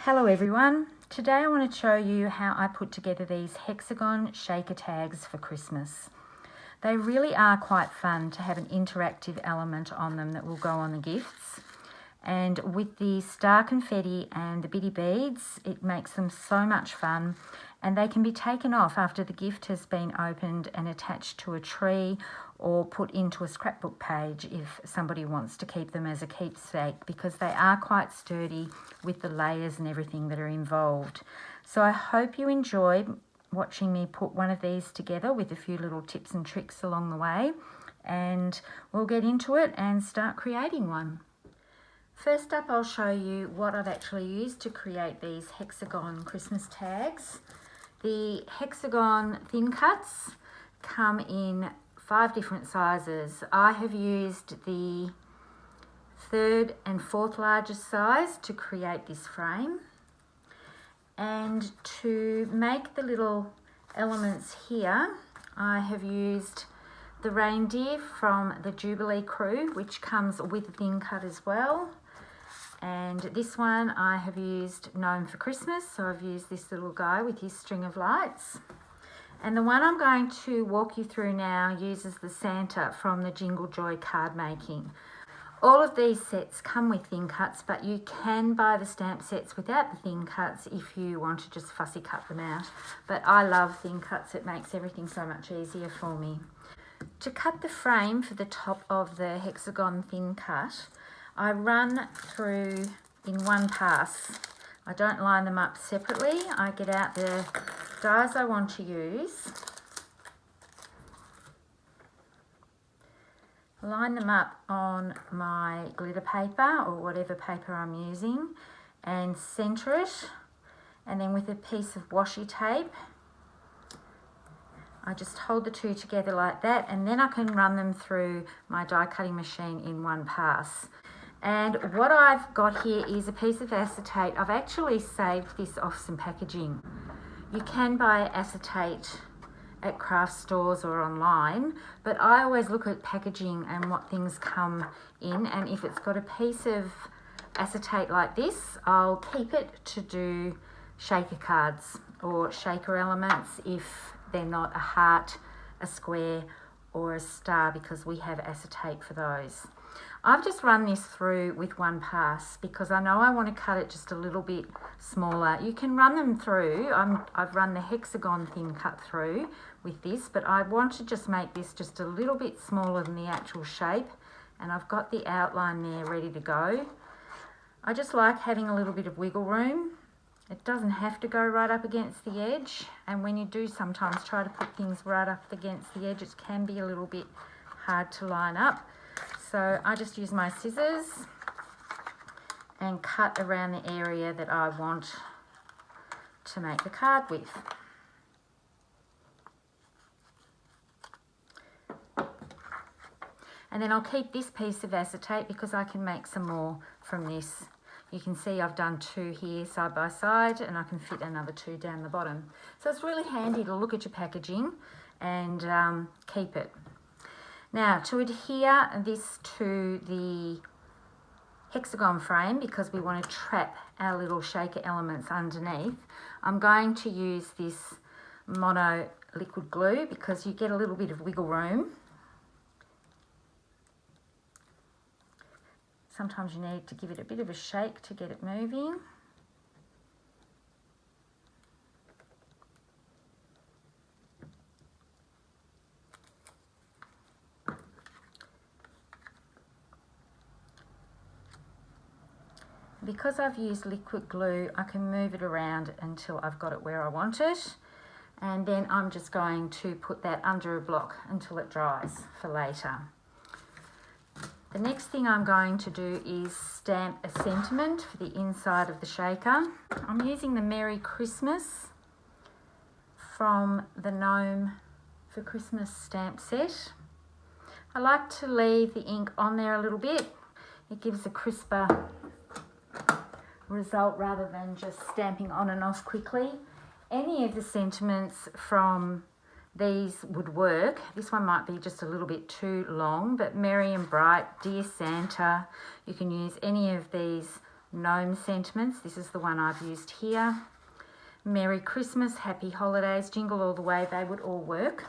Hello everyone, today I want to show you how I put together these hexagon shaker tags for Christmas. They really are quite fun to have an interactive element on them that will go on the gifts, and with the star confetti and the bitty beads it makes them so much fun, and they can be taken off after the gift has been opened and attached to a tree or put into a scrapbook page if somebody wants to keep them as a keepsake, because they are quite sturdy with the layers and everything that are involved. So I hope you enjoyed watching me put one of these together with a few little tips and tricks along the way, and we'll get into it and start creating one. First up, I'll show you what I've actually used to create these hexagon Christmas tags. The hexagon thin cuts come in 5 different sizes. I have used the 3rd and 4th largest size to create this frame, and to make the little elements here I have used the reindeer from the Jubilee crew, which comes with a thin cut as well. And this one I have used Gnome for Christmas, so I've used this little guy with his string of lights. And the one I'm going to walk you through now uses the Santa from the Jingle Joy card making. All of these sets come with thin cuts, but you can buy the stamp sets without the thin cuts if you want to just fussy cut them out. But I love thin cuts, it makes everything so much easier for me. To cut the frame for the top of the hexagon thin cut, I run through in one pass. I don't line them up separately. I get out the dies I want to use, line them up on my glitter paper or whatever paper I'm using, and center it, and then with a piece of washi tape I just hold the two together like that, and then I can run them through my die cutting machine in one pass. And what I've got here is a piece of acetate. I've actually saved this off some packaging. You can buy acetate at craft stores or online, but I always look at packaging and what things come in, and if it's got a piece of acetate like this, I'll keep it to do shaker cards or shaker elements if they're not a heart, a square or a star, because we have acetate for those. I've just run this through with one pass because I know I want to cut it just a little bit smaller. You can run them through. I've run the hexagon thin cut through with this, but I want to just make this just a little bit smaller than the actual shape, and I've got the outline there ready to go. I just like having a little bit of wiggle room. It doesn't have to go right up against the edge, and when you do sometimes try to put things right up against the edge, it can be a little bit hard to line up. So I just use my scissors and cut around the area that I want to make the card with. And then I'll keep this piece of acetate because I can make some more from this. You can see I've done 2 here side by side, and I can fit another 2 down the bottom. So it's really handy to look at your packaging and keep it. Now, to adhere this to the hexagon frame, because we want to trap our little shaker elements underneath, I'm going to use this mono liquid glue because you get a little bit of wiggle room. Sometimes you need to give it a bit of a shake to get it moving. Because I've used liquid glue, I can move it around until I've got it where I want it. And then I'm just going to put that under a block until it dries for later. The next thing I'm going to do is stamp a sentiment for the inside of the shaker. I'm using the Merry Christmas from the Gnome for Christmas stamp set. I like to leave the ink on there a little bit. It gives a crisper result rather than just stamping on and off quickly. Any of the sentiments from these would work. This one might be just a little bit too long, but Merry and Bright, Dear Santa, you can use any of these gnome sentiments. This is the one I've used here. Merry Christmas, Happy Holidays, Jingle All the Way, they would all work.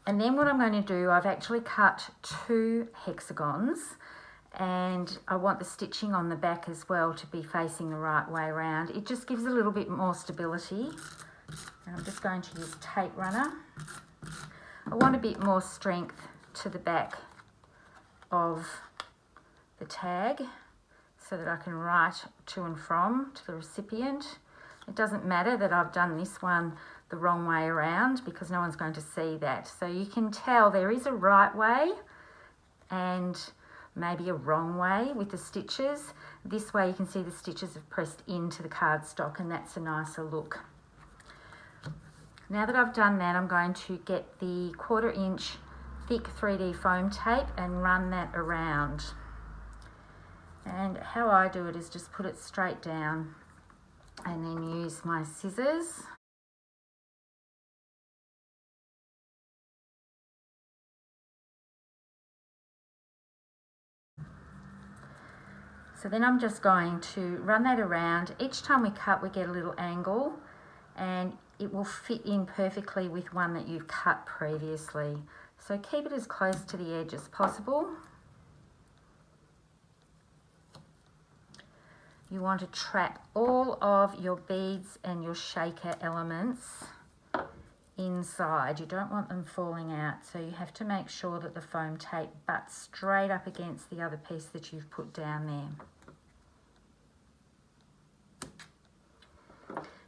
And then what I'm going to do, I've actually cut 2 hexagons, and I want the stitching on the back as well to be facing the right way around. It just gives a little bit more stability. And I'm just going to use tape runner. I want a bit more strength to the back of the tag so that I can write to and from to the recipient. It doesn't matter that I've done this one the wrong way around because no one's going to see that. So you can tell there is a right way and maybe a wrong way with the stitches. This way you can see the stitches have pressed into the cardstock, and that's a nicer look. Now that I've done that, I'm going to get the 1/4 inch thick 3D foam tape and run that around. And how I do it is just put it straight down and then use my scissors. So then I'm just going to run that around. Each time we cut, we get a little angle, and it will fit in perfectly with one that you've cut previously. So keep it as close to the edge as possible. You want to trap all of your beads and your shaker elements inside. You don't want them falling out, so you have to make sure that the foam tape butts straight up against the other piece that you've put down there.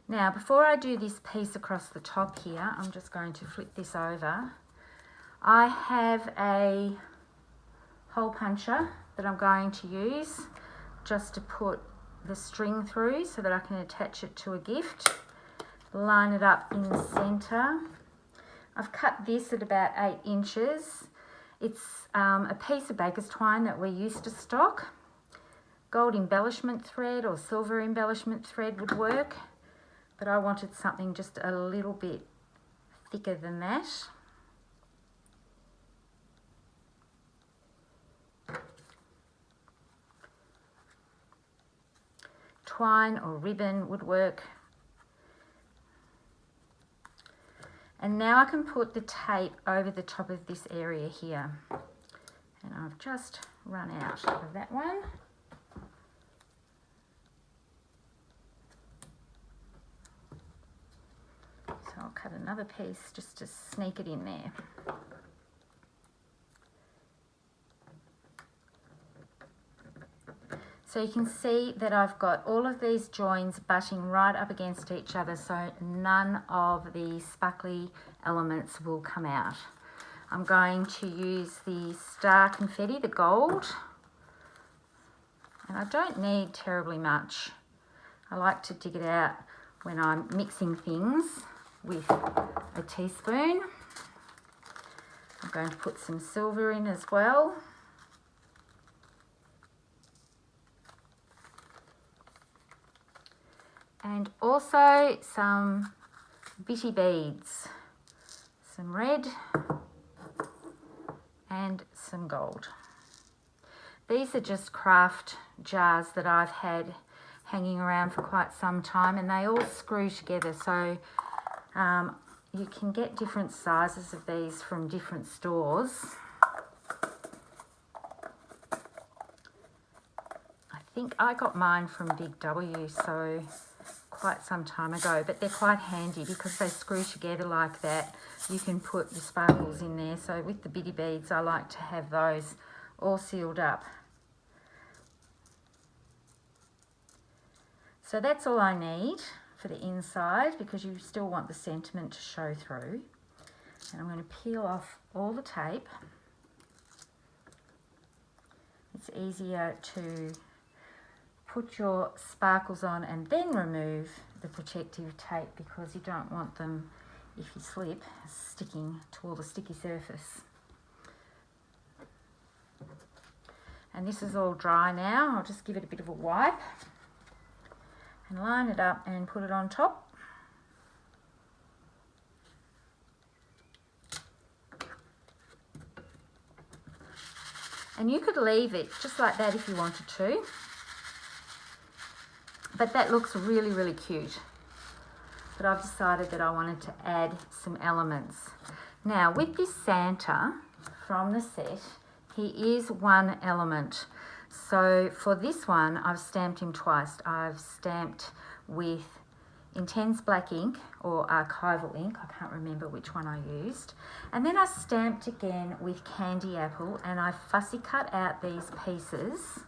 Now, before I do this piece across the top here, I'm just going to flip this over. I have a hole puncher that I'm going to use just to put the string through so that I can attach it to a gift. Line it up in the centre. I've cut this at about 8 inches. It's a piece of baker's twine that we used to stock. Gold embellishment thread or silver embellishment thread would work, but I wanted something just a little bit thicker than that. Twine or ribbon would work. And now I can put the tape over the top of this area here. And I've just run out of that one. So I'll cut another piece just to sneak it in there. So you can see that I've got all of these joins butting right up against each other, so none of the sparkly elements will come out. I'm going to use the star confetti, the gold, and I don't need terribly much. I like to dig it out when I'm mixing things with a teaspoon. I'm going to put some silver in as well. And also some bitty beads, some red and some gold. These are just craft jars that I've had hanging around for quite some time, and they all screw together, so you can get different sizes of these from different stores. I think I got mine from Big W, so quite some time ago, but they're quite handy because they screw together like that. You can put your sparkles in there. So with the bitty beads, I like to have those all sealed up. So that's all I need for the inside, because you still want the sentiment to show through. And I'm going to peel off all the tape. It's easier to put your sparkles on and then remove the protective tape, because you don't want them, if you slip, sticking to all the sticky surface. And this is all dry now. I'll just give it a bit of a wipe and line it up and put it on top. And you could leave it just like that if you wanted to. But that looks really, really cute. But I've decided that I wanted to add some elements. Now, with this Santa from the set, he is one element. So for this one, I've stamped him twice. I've stamped with Intense Black ink or Archival ink. I can't remember which one I used. And then I stamped again with Candy Apple, and I fussy cut out these pieces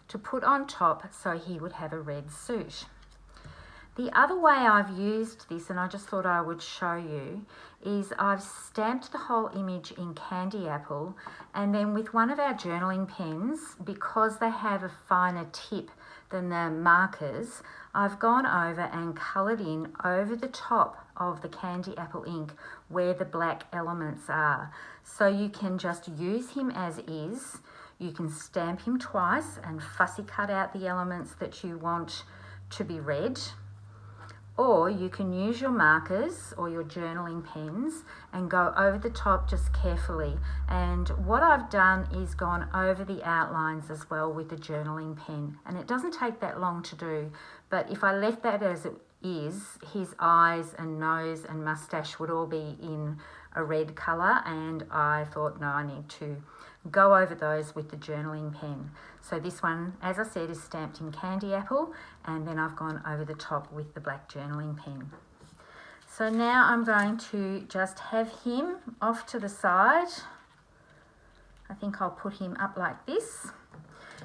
to put on top so he would have a red suit. The other way I've used this, and I just thought I would show you, is I've stamped the whole image in Candy Apple, and then with one of our journaling pens, because they have a finer tip than the markers, I've gone over and coloured in over the top of the Candy Apple ink where the black elements are. So you can just use him as is. You can stamp him twice and fussy cut out the elements that you want to be red. Or you can use your markers or your journaling pens and go over the top just carefully. And what I've done is gone over the outlines as well with the journaling pen. And it doesn't take that long to do, but if I left that as it is, his eyes and nose and mustache would all be in a red colour, and I thought, no, I need to go over those with the journaling pen. So this one, as I said, is stamped in Candy Apple, and then I've gone over the top with the black journaling pen. So now I'm going to just have him off to the side. I think I'll put him up like this.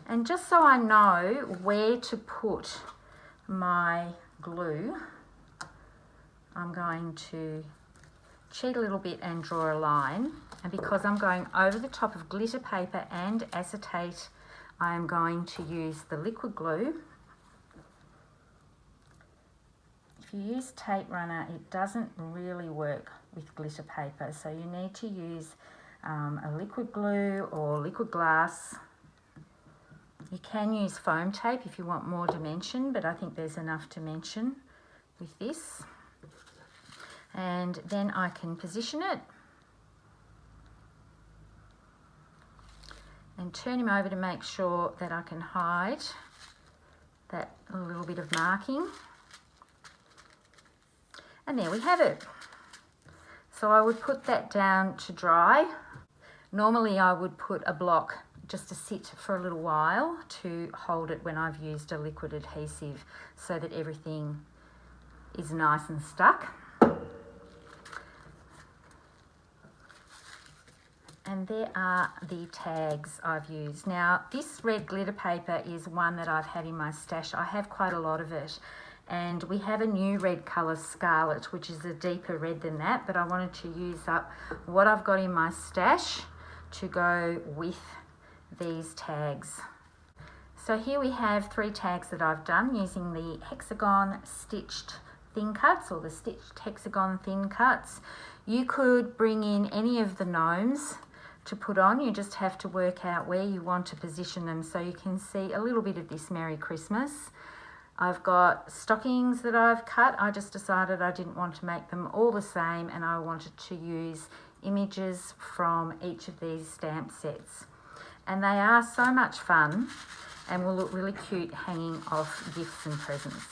And just so I know where to put my glue, I'm going to cheat a little bit and draw a line. And because I'm going over the top of glitter paper and acetate, I am going to use the liquid glue. If you use tape runner, it doesn't really work with glitter paper, so you need to use a liquid glue or liquid glass. You can use foam tape if you want more dimension, but I think there's enough dimension with this. And then I can position it and turn him over to make sure that I can hide that little bit of marking. And there we have it. So I would put that down to dry. Normally I would put a block just to sit for a little while to hold it when I've used a liquid adhesive so that everything is nice and stuck. And there are the tags I've used. Now, this red glitter paper is one that I've had in my stash. I have quite a lot of it. And we have a new red colour, Scarlet, which is a deeper red than that. But I wanted to use up what I've got in my stash to go with these tags. So here we have 3 tags that I've done using the hexagon stitched thin cuts or the stitched hexagon thin cuts. You could bring in any of the gnomes to put on. You just have to work out where you want to position them so you can see a little bit of this Merry Christmas. I've got stockings that I've cut. I just decided I didn't want to make them all the same, and I wanted to use images from each of these stamp sets. And they are so much fun and will look really cute hanging off gifts and presents.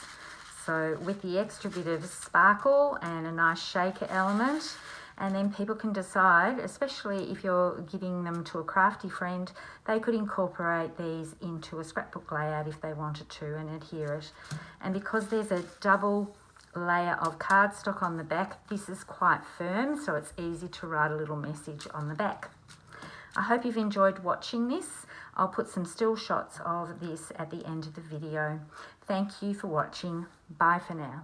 So with the extra bit of sparkle and a nice shaker element, and then people can decide, especially if you're giving them to a crafty friend, they could incorporate these into a scrapbook layout if they wanted to and adhere it. And because there's a double layer of cardstock on the back, this is quite firm, so it's easy to write a little message on the back. I hope you've enjoyed watching this. I'll put some still shots of this at the end of the video. Thank you for watching. Bye for now.